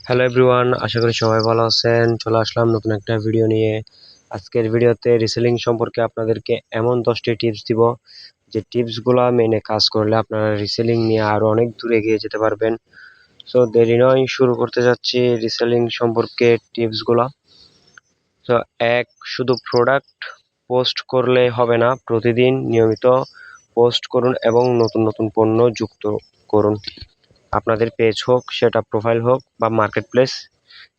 Hello everyone, আশা করি সবাই ভালো আছেন। চলে আসলাম নতুন একটা ভিডিও নিয়ে। আজকের ভিডিওতে রিসেলিং সম্পর্কে আপনাদেরকে এমন 10টি টিপস দিব, যে টিপসগুলো মেনে কাজ করলে আপনারা রিসেলিং নিয়ে আরও অনেক দূর এগিয়ে যেতে পারবেন। সো দেরি নয়, শুরু করতে যাচ্ছি রিসেলিং সম্পর্কে টিপসগুলো। তো শুধু প্রোডাক্ট পোস্ট করলে হবে না, প্রতিদিন নিয়মিত পোস্ট করুন এবং নতুন নতুন পণ্য যুক্ত করুন। আপনাদের পেজ হোক, সেটা প্রোফাইল হোক বা মার্কেট প্লেস,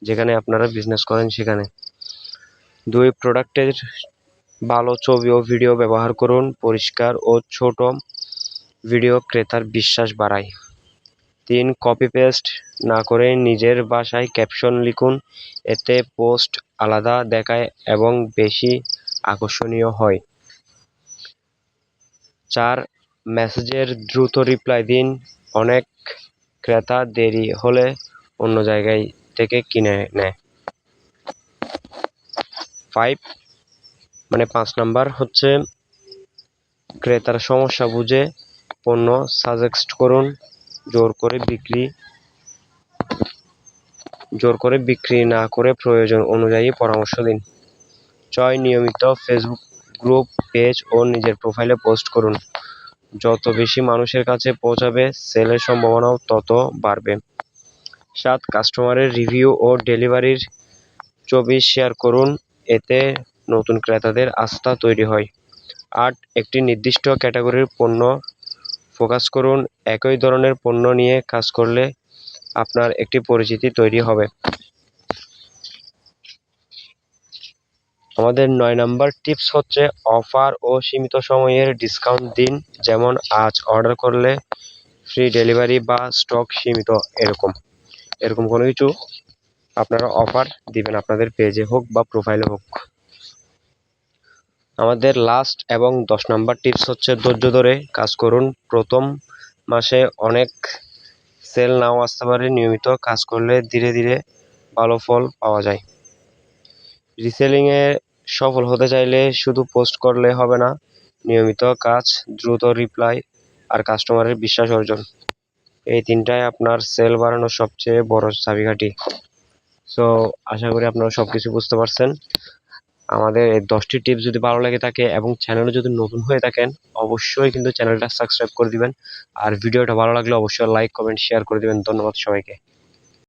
যেখানে আপনারা বিজনেস করেন সেখানে। 2, প্রোডাক্টের ভালো ছবি ও ভিডিও ব্যবহার করুন। পরিষ্কার ও ছোট ভিডিও ক্রেতার বিশ্বাস বাড়ায়। 3, কপি পেস্ট না করে নিজের ভাষায় ক্যাপশন লিখুন, এতে পোস্ট আলাদা দেখায় এবং বেশি আকর্ষণীয় হয়। 4, মেসেজের দ্রুত রিপ্লাই দিন। অনেক ক্রেতা দেরি হলে অন্য জায়গায় থেকে কিনে নেয়। 5 নাম্বার হচ্ছে ক্রেতার সমস্যা বুঝে পণ্য সাজেস্ট করুন। জোর করে বিক্রি না করে প্রয়োজন অনুযায়ী পরামর্শ দিন। 6, নিয়মিত ফেসবুক গ্রুপ, পেজ ও নিজের প্রোফাইলে পোস্ট করুন। যত বেশি মানুষের কাছে পৌঁছাবে, সেলের সম্ভাবনাও তত বাড়বে। 7, কাস্টমারের রিভিউ ও ডেলিভারির ছবি শেয়ার করুন, এতে নতুন ক্রেতাদের আস্থা তৈরি হয়। 8, একটি নির্দিষ্ট ক্যাটাগরির পণ্য ফোকাস করুন। একই ধরনের পণ্য নিয়ে কাজ করলে আপনার একটি পরিচিতি তৈরি হবে। আমাদের 9 নাম্বার টিপস হচ্ছে অফার ও সীমিত সময়ের ডিসকাউন্ট দিন। যেমন আজ অর্ডার করলে ফ্রি ডেলিভারি বা স্টক সীমিত, এরকম কোনো কিছু আপনারা অফার দিবেন, আপনাদের পেজে হোক বা প্রোফাইলে হোক। আমাদের লাস্ট এবং 10 নাম্বার টিপস হচ্ছে ধৈর্য ধরে কাজ করুন। প্রথম মাসে অনেক সেল নাও আসতে পারে, নিয়মিত কাজ করলে ধীরে ধীরে ভালো ফল পাওয়া যায়। রিসেলিংয়ে সফল হতে চাইলে শুধু পোস্ট করলে হবে না, নিয়মিত কাজ, দ্রুত রিপ্লাই আর কাস্টমারের বিশ্বাস অর্জন, এই 3টাই আপনার সেল বাড়ানোর সবচেয়ে বড় চাবিকাঠি। সো আশা করি আপনারা সব কিছু বুঝতে পারছেন। আমাদের এই 10টি টিপস যদি ভালো লেগে থাকে এবং চ্যানেলে যদি নতুন হয়ে থাকেন, অবশ্যই কিন্তু চ্যানেলটা সাবস্ক্রাইব করে দিবেন। আর ভিডিওটা ভালো লাগলে অবশ্যই লাইক, কমেন্ট, শেয়ার করে দিবেন। ধন্যবাদ সবাইকে।